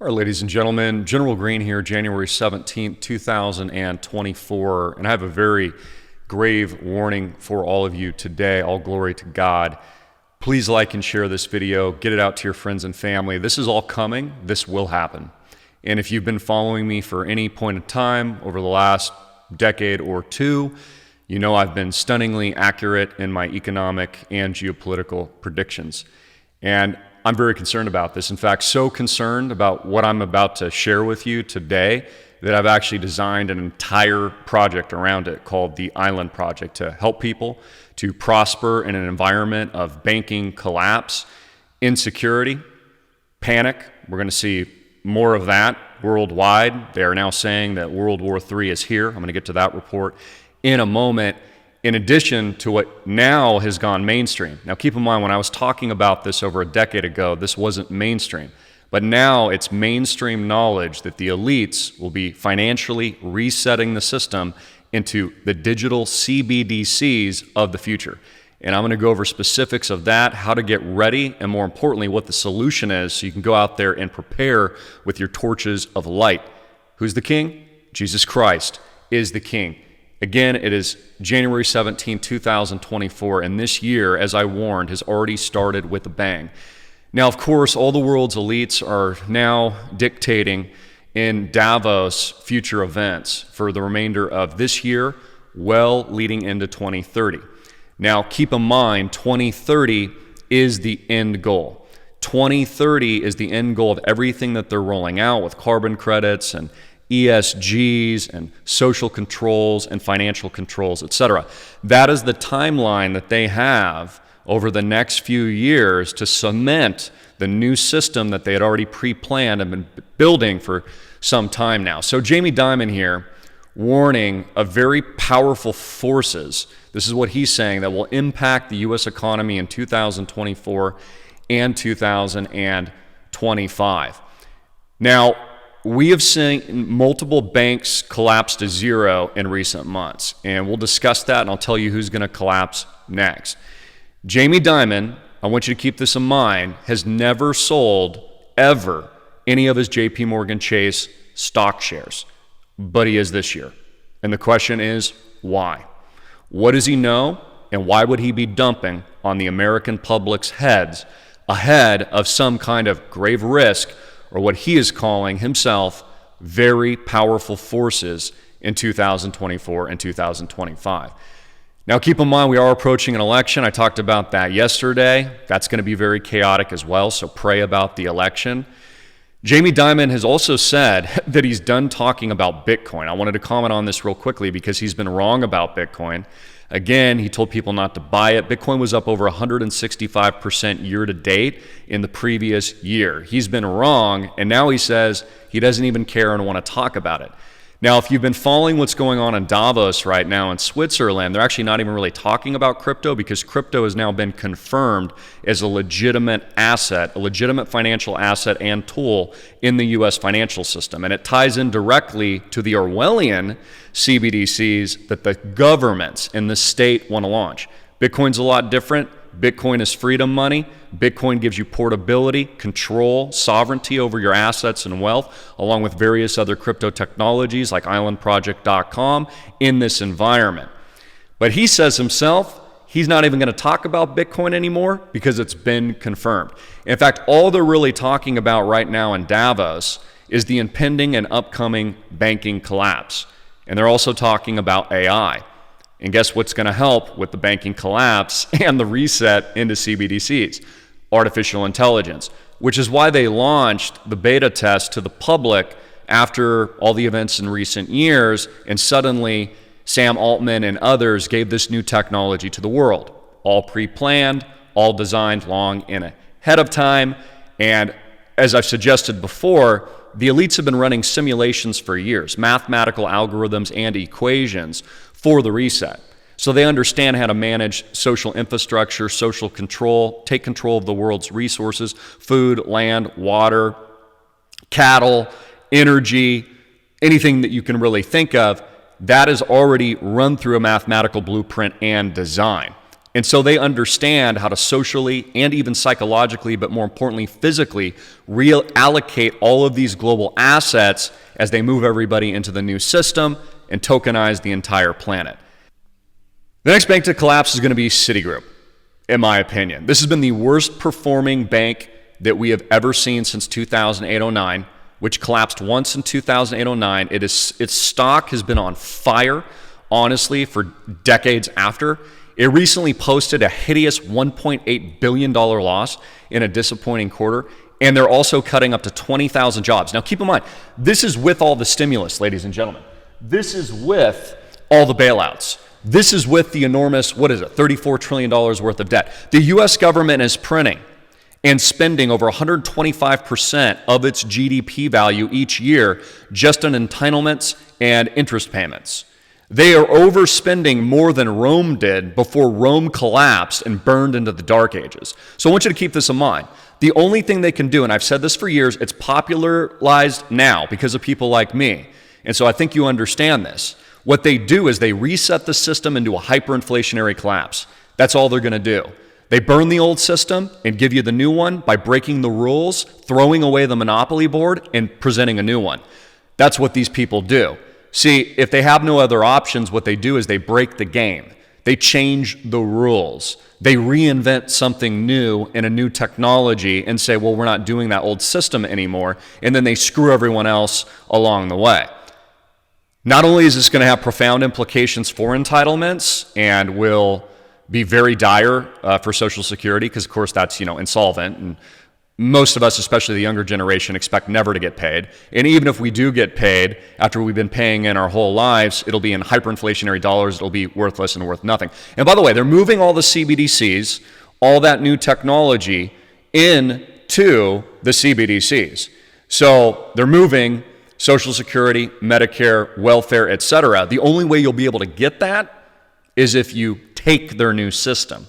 All right, ladies and gentlemen, General Greene here, January 17th, 2024, and I have a very grave warning for all of you today. All glory to God. Please like and share this video. Get it out to your friends and family. This is all coming. This will happen. And if you've been following me for any point of time over the last decade or two, you know I've been stunningly accurate in my economic and geopolitical predictions. And I'm very concerned about this. In fact, so concerned about what I'm about to share with you today that I've actually designed an entire project around it called the Island Project to help people to prosper in an environment of banking collapse, insecurity, panic. We're going to see more of that worldwide. They are now saying that World War III is here. I'm going to get to that report in a moment. In addition to what now has gone mainstream. Now keep in mind, when I was talking about this over a decade ago, this wasn't mainstream. But now it's mainstream knowledge that the elites will be financially resetting the system into the digital CbdCs of the future. And I'm going to go over specifics of that, how to get ready, and more importantly, what the solution is so you can go out there and prepare with your torches of light. Who's the king? Jesus Christ is the king. Again, it is January 17, 2024, and this year, as I warned, has already started with a bang. Now, of course, all the world's elites are now dictating in Davos future events for the remainder of this year, well leading into 2030. Now, keep in mind, 2030 is the end goal. 2030 is the end goal of everything that they're rolling out with carbon credits and ESGs and social controls and financial controls, etc. That is the timeline that they have over the next few years to cement the new system that they had already pre-planned and been building for some time now. So Jamie Dimon here warning of very powerful forces. This is what he's saying that will impact the U.S. economy in 2024 and 2025. Now, we have seen multiple banks collapse to zero in recent months, and we'll discuss that, and I'll tell you who's going to collapse next. Jamie Dimon, I want you to keep this in mind, has never sold, ever, any of his JP Morgan Chase stock shares, but he is this year. And the question is, why? What does he know, and why would he be dumping on the American public's heads ahead of some kind of grave risk or what he is calling himself very powerful forces in 2024 and 2025. Now keep in mind, we are approaching an election. I talked about that yesterday. That's going to be very chaotic as well, so pray about the election. Jamie Dimon has also said that he's done talking about Bitcoin. I wanted to comment on this real quickly because he's been wrong about Bitcoin. Again, he told people not to buy it. Bitcoin was up over 165% year to date in the previous year. He's been wrong, and now he says he doesn't even care and want to talk about it. Now, if you've been following what's going on in Davos right now in Switzerland, they're actually not even really talking about crypto because crypto has now been confirmed as a legitimate asset, a legitimate financial asset and tool in the U.S. financial system. And it ties in directly to the Orwellian CbdCs that the governments and the state want to launch. Bitcoin's a lot different. Bitcoin is freedom money. Bitcoin gives you portability, control, sovereignty over your assets and wealth, along with various other crypto technologies like islandproject.com in this environment. But he says himself, he's not even going to talk about Bitcoin anymore because it's been confirmed. In fact, all they're really talking about right now in Davos is the impending and upcoming banking collapse. And they're also talking about AI. And guess what's going to help with the banking collapse and the reset into CBDCs? Artificial intelligence, which is why they launched the beta test to the public after all the events in recent years, and suddenly Sam Altman and others gave this new technology to the world. All pre-planned, all designed long in ahead of time, and as I've suggested before, the elites have been running simulations for years, mathematical algorithms and equations for the reset. So they understand how to manage social infrastructure, social control, take control of the world's resources, food, land, water, cattle, energy, anything that you can really think of. That is already run through a mathematical blueprint and design. And so they understand how to socially and even psychologically, but more importantly, physically, reallocate all of these global assets as they move everybody into the new system and tokenize the entire planet. The next bank to collapse is going to be Citigroup, in my opinion. This has been the worst performing bank that we have ever seen since 2008-09, which collapsed once in 2008-09. Its stock has been on fire, honestly, for decades after. It recently posted a hideous $1.8 billion loss in a disappointing quarter, and they're also cutting up to 20,000 jobs. Now, keep in mind, this is with all the stimulus, ladies and gentlemen. This is with all the bailouts. This is with the enormous, $34 trillion worth of debt. The U.S. government is printing and spending over 125% of its GDP value each year just on entitlements and interest payments. They are overspending more than Rome did before Rome collapsed and burned into the Dark Ages. So I want you to keep this in mind. The only thing they can do, and I've said this for years, it's popularized now because of people like me. And so I think you understand this. What they do is they reset the system into a hyperinflationary collapse. That's all they're going to do. They burn the old system and give you the new one by breaking the rules, throwing away the monopoly board, and presenting a new one. That's what these people do. See, if they have no other options, what they do is they break the game. They change the rules. They reinvent something new in a new technology and say, well, we're not doing that old system anymore. And then they screw everyone else along the way. Not only is this going to have profound implications for entitlements and will be very dire for Social Security, because of course that's, insolvent, and most of us, especially the younger generation, expect never to get paid. And even if we do get paid after we've been paying in our whole lives, it'll be in hyperinflationary dollars. It'll be worthless and worth nothing. And by the way, they're moving all the Cbdcs, all that new technology, into the Cbdcs. So they're moving Social Security, Medicare, welfare, etc. The only way you'll be able to get that is if you take their new system.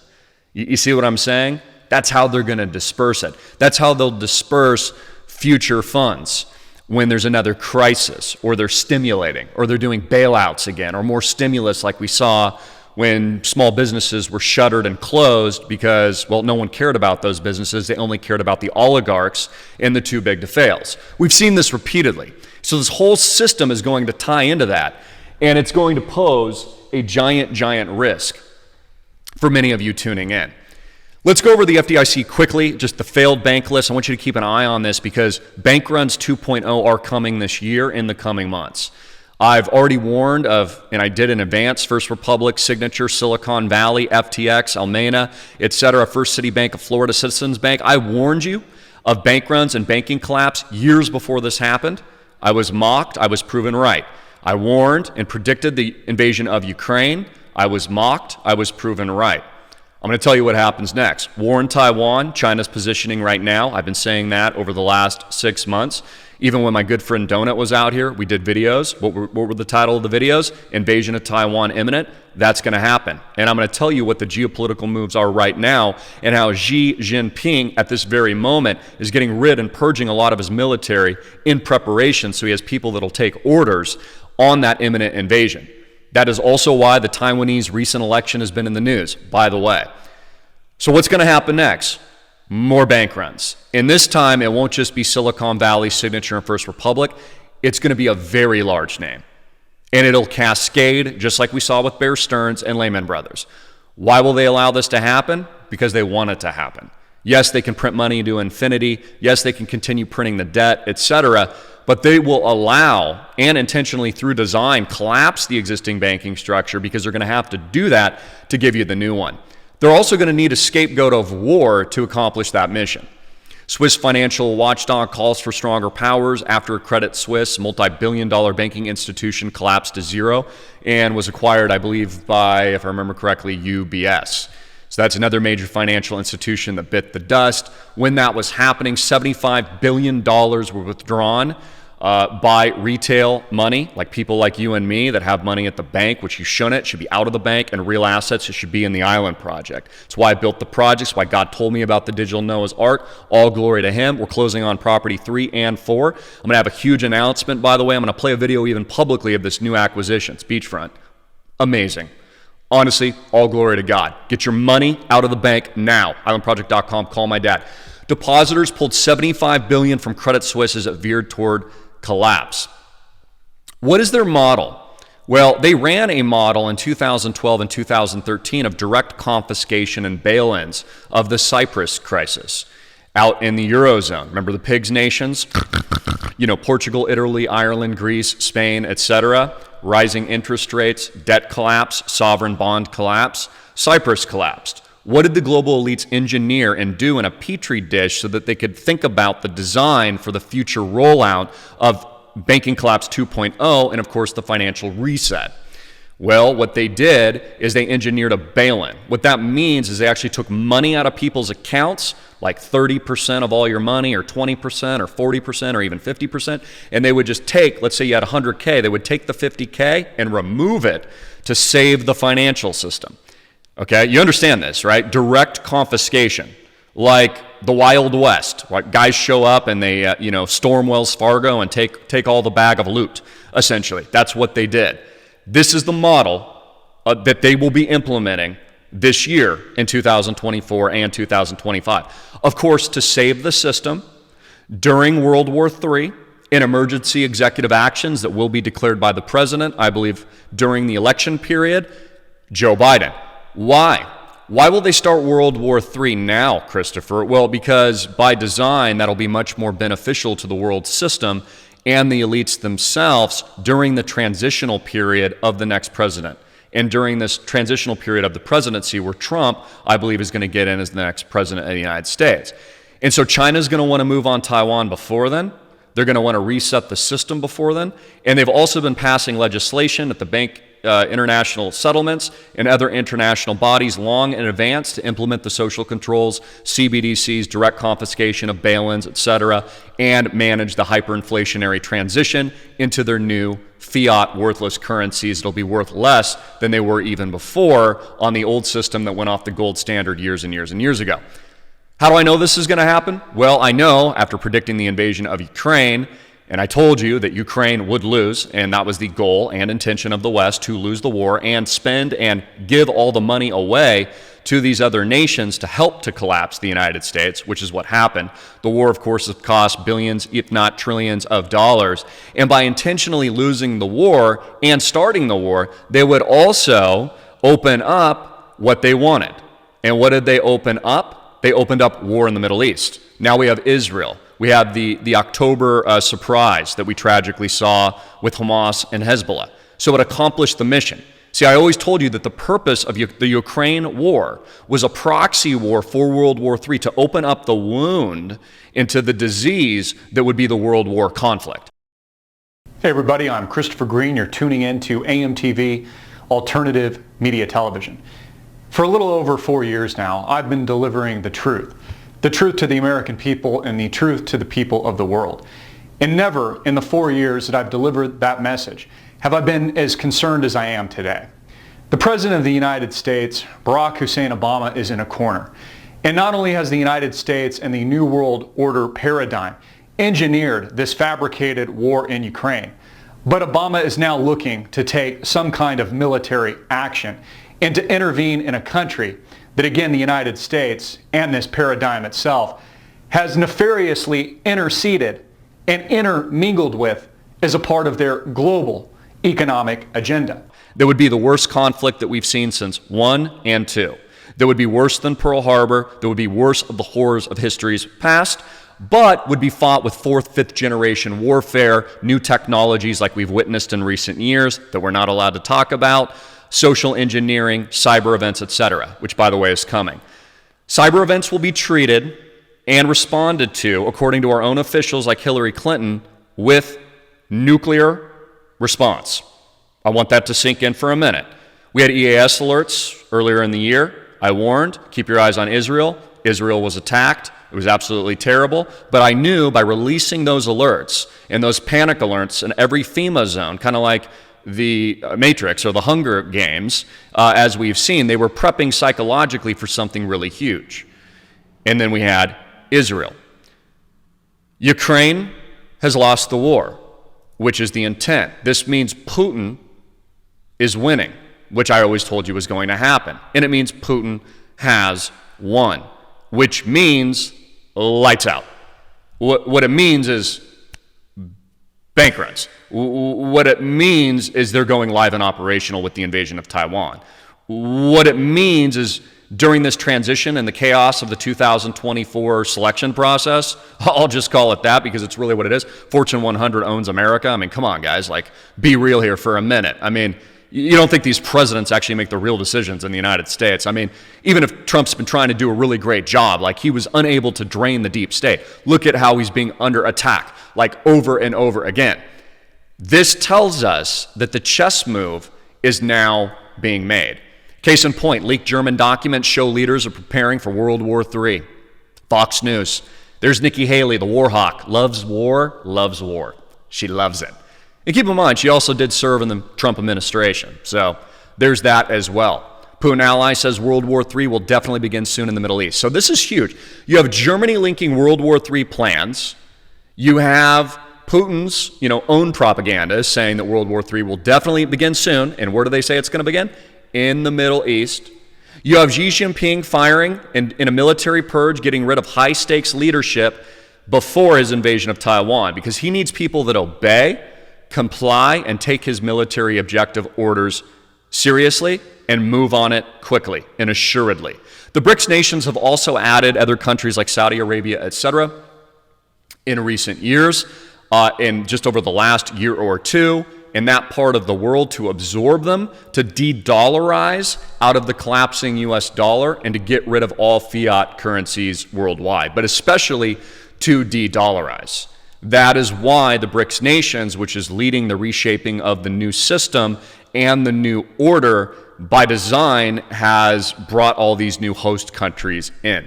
You see what I'm saying? That's how they're going to disperse it. That's how they'll disperse future funds when there's another crisis, or they're stimulating, or they're doing bailouts again, or more stimulus like we saw when small businesses were shuttered and closed because, well, no one cared about those businesses. They only cared about the oligarchs and the too big to fails. We've seen this repeatedly. So this whole system is going to tie into that, and it's going to pose a giant, giant risk for many of you tuning in. Let's go over the FDIC quickly, just the failed bank list. I want you to keep an eye on this because bank runs 2.0 are coming this year in the coming months. I've already warned of, and I did in advance, First Republic, Signature, Silicon Valley, FTX, Almena, etc., First City Bank of Florida, Citizens Bank. I warned you of bank runs and banking collapse years before this happened. I was mocked. I was proven right. I warned and predicted the invasion of Ukraine. I was mocked. I was proven right. I'm going to tell you what happens next. War in Taiwan, China's positioning right now. I've been saying that over the last 6 months. Even when my good friend Donut was out here, we did videos. What were the title of the videos? Invasion of Taiwan imminent. That's going to happen. And I'm going to tell you what the geopolitical moves are right now and how Xi Jinping at this very moment is getting rid and purging a lot of his military in preparation so he has people that'll take orders on that imminent invasion. That is also why the Taiwanese recent election has been in the news, by the way. So what's going to happen next? More bank runs. And this time, it won't just be Silicon Valley, Signature, and First Republic. It's going to be a very large name. And it'll cascade, just like we saw with Bear Stearns and Lehman Brothers. Why will they allow this to happen? Because they want it to happen. Yes, they can print money to infinity. Yes, they can continue printing the debt, etc., but they will allow, and intentionally through design, collapse the existing banking structure because they're going to have to do that to give you the new one. They're also going to need a scapegoat of war to accomplish that mission. Swiss financial watchdog calls for stronger powers after Credit Suisse, multi-billion-dollar banking institution, collapsed to zero and was acquired, I believe, by, if I remember correctly, UBS. So that's another major financial institution that bit the dust. When that was happening, $75 billion were withdrawn by retail money, like people like you and me that have money at the bank, which you shouldn't. It should be out of the bank, and real assets, it should be in the Island Project. It's why I built the projects, why God told me about the digital Noah's Ark. All glory to him. We're closing on property 3 and 4. I'm going to have a huge announcement, by the way. I'm going to play a video even publicly of this new acquisition. It's beachfront. Amazing. Honestly, all glory to God. Get your money out of the bank now. Islandproject.com, call my dad. Depositors pulled $75 billion from Credit Suisse as it veered toward collapse. What is their model? Well, they ran a model in 2012 and 2013 of direct confiscation and bail-ins of the Cyprus crisis out in the Eurozone. Remember the pigs nations? Portugal, Italy, Ireland, Greece, Spain, etc. Rising interest rates, debt collapse, sovereign bond collapse. Cyprus collapsed. What did the global elites engineer and do in a petri dish so that they could think about the design for the future rollout of banking collapse 2.0 and, of course, the financial reset? Well, what they did is they engineered a bail-in. What that means is they actually took money out of people's accounts, like 30% of all your money, or 20%, or 40%, or even 50%, and they would just take, let's say you had 100K, they would take the 50K and remove it to save the financial system. Okay, you understand this, right? Direct confiscation, like the Wild West. Like guys show up and they, storm Wells Fargo and take all the bag of loot. Essentially, that's what they did. This is the model that they will be implementing this year in 2024 and 2025. Of course, to save the system during World War III, in emergency executive actions that will be declared by the president, I believe, during the election period, Joe Biden. Why? Why will they start World War III now, Christopher? Well, because by design, that'll be much more beneficial to the world system and the elites themselves during the transitional period of the next president. And during this transitional period of the presidency where Trump, I believe, is going to get in as the next president of the United States. And so China's going to want to move on Taiwan before then. They're going to want to reset the system before then. And they've also been passing legislation at the bank international settlements and other international bodies long in advance to implement the social controls, Cbdc's, direct confiscation of bail-ins, etc., and manage the hyperinflationary transition into their new fiat worthless currencies that'll be worth less than they were even before on the old system that went off the gold standard years and years and years ago. How do I know this is going to happen? Well, I know after predicting the invasion of Ukraine, and I told you that Ukraine would lose, and that was the goal and intention of the West, to lose the war and spend and give all the money away to these other nations to help to collapse the United States, which is what happened. The war, of course, has cost billions, if not trillions of dollars. And by intentionally losing the war and starting the war, they would also open up what they wanted. And what did they open up? They opened up war in the Middle East. Now we have Israel. We have the October surprise that we tragically saw with Hamas and Hezbollah. So it accomplished the mission. See, I always told you that the purpose of the Ukraine war was a proxy war for World War III, to open up the wound into the disease that would be the World War conflict. Hey everybody, I'm Christopher Greene. You're tuning in to AMTV, Alternative Media Television. For a little over 4 years now, I've been delivering the truth to the American people and the truth to the people of the world. And never in the 4 years that I've delivered that message have I been as concerned as I am today. The President of the United States, Barack Hussein Obama, is in a corner. And not only has the United States and the New World Order paradigm engineered this fabricated war in Ukraine, but Obama is now looking to take some kind of military action and to intervene in a country that, again, the United States and this paradigm itself has nefariously interceded and intermingled with as a part of their global economic agenda. That would be the worst conflict that we've seen since 1 and 2. That would be worse than Pearl Harbor. That would be worse of the horrors of history's past, but would be fought with 4th, 5th generation warfare, new technologies like we've witnessed in recent years that we're not allowed to talk about, social engineering, cyber events, etc., which, by the way, is coming. Cyber events will be treated and responded to, according to our own officials like Hillary Clinton, with nuclear response. I want that to sink in for a minute. We had EAS alerts earlier in the year. I warned, keep your eyes on Israel. Israel was attacked. It was absolutely terrible. But I knew by releasing those alerts and those panic alerts in every FEMA zone, kind of like the Matrix or the Hunger Games, as we've seen, they were prepping psychologically for something really huge. And then we had Israel. Ukraine has lost the war, which is the intent. This means Putin is winning. which I always told you was going to happen. And it means Putin has won, which means lights out. What it means is bank runs. What it means is they're going live and operational with the invasion of Taiwan. What it means is during this transition and the chaos of the 2024 selection process, I'll just call it that because it's really what it is. Fortune 100 owns America. I mean, come on, guys, like, be real here for a minute. I mean, you don't think these presidents actually make the real decisions in the United States. I mean, even if Trump's been trying to do a really great job, like he was unable to drain the deep state. Look at how he's being under attack, like over and over again. This tells us that the chess move is now being made. Case in point, leaked German documents show leaders are preparing for World War III. Fox News. There's Nikki Haley, the war hawk. Loves war, loves war. She loves it. And keep in mind, she also did serve in the Trump administration. So there's that as well. Putin ally says World War III will definitely begin soon in the Middle East. So this is huge. You have Germany linking World War III plans. You have Putin's, own propaganda saying that World War III will definitely begin soon. And where do they say it's going to begin? In the Middle East. You have Xi Jinping firing in a military purge, getting rid of high-stakes leadership before his invasion of Taiwan because he needs people that obey, comply, and take his military objective orders seriously and move on it quickly and assuredly. The BRICS nations have also added other countries like Saudi Arabia, etc. in recent years, and just over the last year or two, in that part of the world to absorb them, to de-dollarize out of the collapsing US dollar and to get rid of all fiat currencies worldwide, but especially to de-dollarize. That is why the BRICS nations, which is leading the reshaping of the new system and the new order, by design has brought all these new host countries in.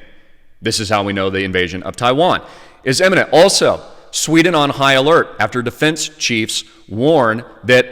This is how we know the invasion of Taiwan is imminent. Also, Sweden on high alert after defense chiefs warn that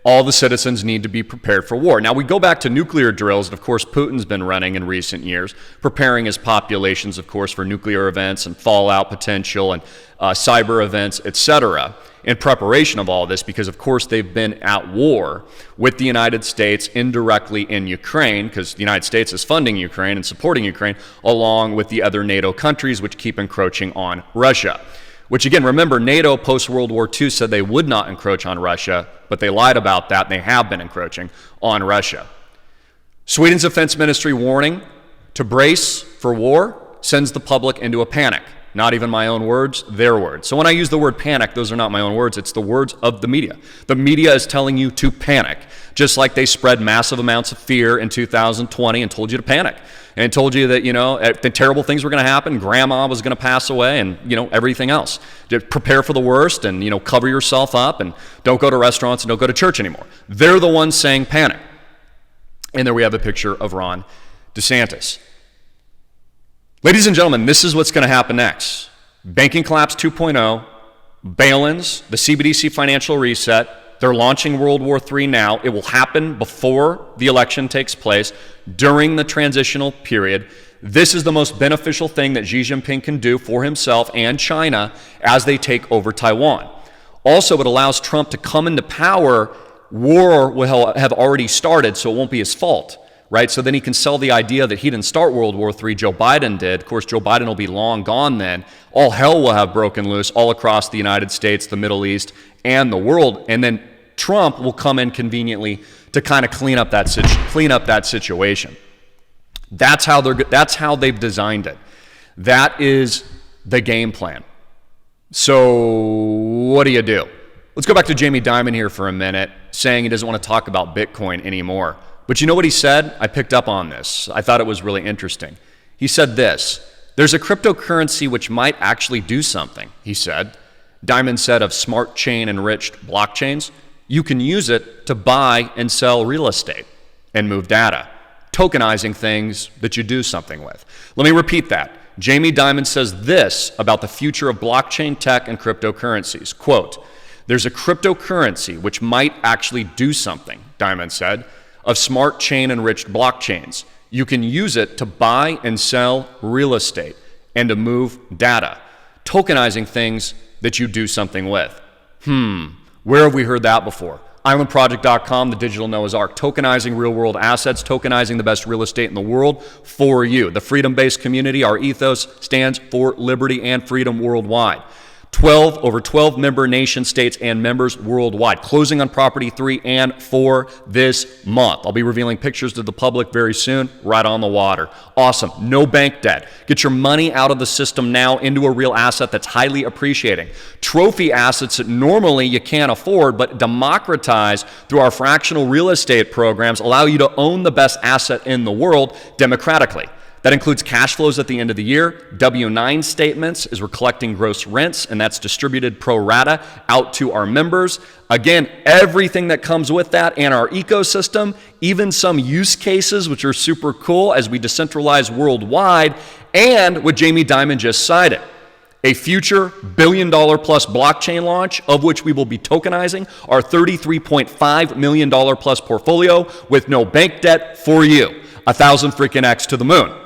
all the citizens need to be prepared for war. Now, we go back to nuclear drills that, of course, Putin's been running in recent years, preparing his populations, of course, for nuclear events and fallout potential and cyber events, etc., in preparation of all this because, of course, they've been at war with the United States indirectly in Ukraine because the United States is funding Ukraine and supporting Ukraine along with the other NATO countries which keep encroaching on Russia. Which, again, remember, NATO post-World War II said they would not encroach on Russia, but they lied about that, and they have been encroaching on Russia. Sweden's defense ministry warning to brace for war sends the public into a panic. Not even my own words, their words. So when I use the word panic, those are not my own words. It's the words of the media. The media is telling you to panic, just like they spread massive amounts of fear in 2020 and told you to panic and told you that, the terrible things were going to happen, grandma was going to pass away and, everything else. To prepare for the worst and, cover yourself up and don't go to restaurants and don't go to church anymore. They're the ones saying panic. And there we have a picture of Ron DeSantis. Ladies and gentlemen, this is what's going to happen next. Banking collapse 2.0, bail-ins, the Cbdc financial reset. They're launching World War III now. It will happen before the election takes place, during the transitional period. This is the most beneficial thing that Xi Jinping can do for himself and China as they take over Taiwan. Also, it allows Trump to come into power. War will have already started, so it won't be his fault. Right? So then he can sell the idea that he didn't start World War III, Joe Biden did. Of course, Joe Biden will be long gone then. All hell will have broken loose all across the United States, the Middle East, and the world. And then Trump will come in conveniently to kind of clean up that situation. That's how they've designed it. That is the game plan. So what do you do? Let's go back to Jamie Dimon here for a minute, saying he doesn't want to talk about Bitcoin anymore. But you know what he said? I picked up on this. I thought it was really interesting. He said this: there's a cryptocurrency which might actually do something, he said. Dimon said of smart chain enriched blockchains, you can use it to buy and sell real estate and move data, tokenizing things that you do something with. Let me repeat that. Jamie Dimon says this about the future of blockchain tech and cryptocurrencies. Quote, there's a cryptocurrency which might actually do something, Dimon said, of smart chain enriched blockchains. You can use it to buy and sell real estate and to move data, tokenizing things that you do something with. Where have we heard that before? Islandproject.com, the digital Noah's Ark, tokenizing real-world assets, tokenizing the best real estate in the world for you. The freedom-based community, our ethos stands for liberty and freedom worldwide. Over 12 member nation states and members worldwide. Closing on property 3 and 4 this month. I'll be revealing pictures to the public very soon, right on the water. Awesome. No bank debt. Get your money out of the system now into a real asset that's highly appreciating. Trophy assets that normally you can't afford, but democratized through our fractional real estate programs allow you to own the best asset in the world democratically. That includes cash flows at the end of the year, W-9 statements as we're collecting gross rents, and that's distributed pro rata out to our members. Again, everything that comes with that and our ecosystem, even some use cases which are super cool as we decentralize worldwide, and what Jamie Dimon just cited. A future billion-dollar-plus blockchain launch, of which we will be tokenizing our $33.5 million plus portfolio with no bank debt for you. 1,000 freaking X to the moon.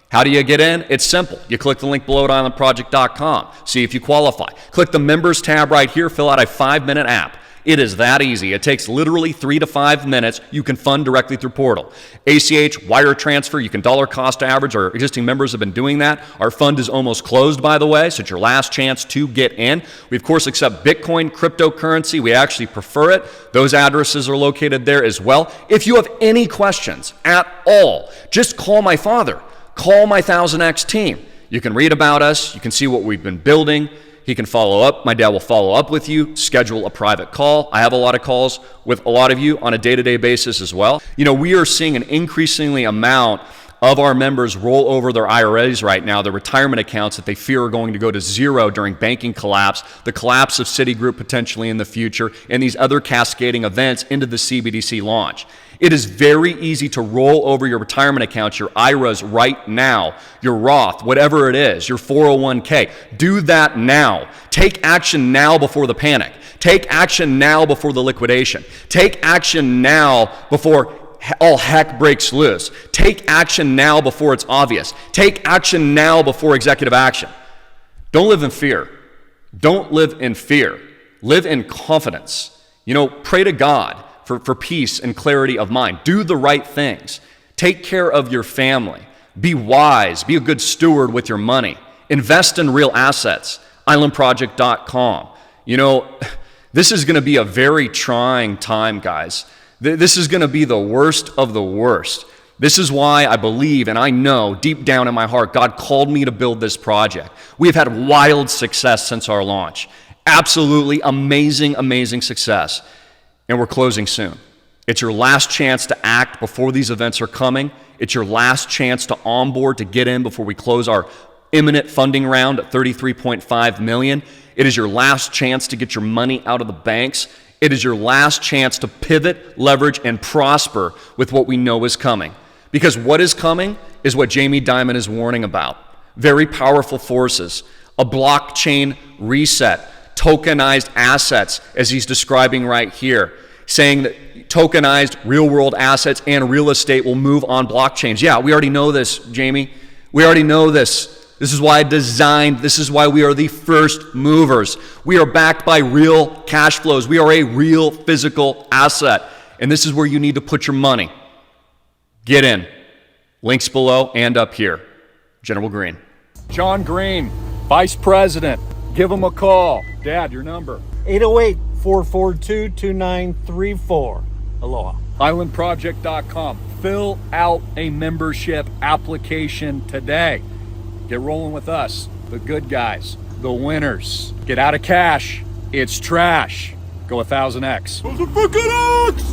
How do you get in? It's simple. You click the link below at islandproject.com. See if you qualify. Click the members tab right here. Fill out a 5-minute app. It is that easy. It takes literally 3 to 5 minutes. You can fund directly through Portal. ACH, wire transfer, you can dollar cost average. Our existing members have been doing that. Our fund is almost closed, by the way, so it's your last chance to get in. We, of course, accept Bitcoin, cryptocurrency. We actually prefer it. Those addresses are located there as well. If you have any questions at all, just call my father. Call my 1000X team. You can read about us. You can see what we've been building. He can follow up. My dad will follow up with you, schedule a private call. I have a lot of calls with a lot of you on a day-to-day basis as well. You know, we are seeing an increasingly amount of our members roll over their IRAs right now, their retirement accounts that they fear are going to go to zero during banking collapse, the collapse of Citigroup potentially in the future, and these other cascading events into the CBDC launch. It is very easy to roll over your retirement accounts, your IRAs right now, your Roth, whatever it is, your 401k. Do that now. Take action now before the panic. Take action now before the liquidation. Take action now before all heck breaks loose. Take action now before it's obvious. Take action now before executive action. Don't live in fear. Don't live in fear. Live in confidence. You know, pray to God for peace and clarity of mind. Do the right things. Take care of your family. Be wise. Be a good steward with your money. Invest in real assets. Islandproject.com. You know, this is going to be a very trying time, guys. This is going to be the worst of the worst. This is why I believe and I know deep down in my heart God called me to build this project. We have had wild success since our launch. Absolutely amazing, amazing success. And we're closing soon. It's your last chance to act before these events are coming. It's your last chance to onboard, to get in before we close our imminent funding round at $33.5 million. It is your last chance to get your money out of the banks. It is your last chance to pivot, leverage, and prosper with what we know is coming. Because what is coming is what Jamie Dimon is warning about. Very powerful forces, a blockchain reset, tokenized assets, as he's describing right here, saying that tokenized real-world assets and real estate will move on blockchains. Yeah, we already know this, Jamie. We already know this. This is why I designed, this is why we are the first movers. We are backed by real cash flows. We are a real physical asset. And this is where you need to put your money. Get in. Links below and up here. General Greene. John Greene, Vice President. Give him a call. Dad, your number. 808-442-2934. Aloha. Islandproject.com. Fill out a membership application today. Get rolling with us, the good guys, the winners. Get out of cash. It's trash. Go 1000X. 1000 freaking X!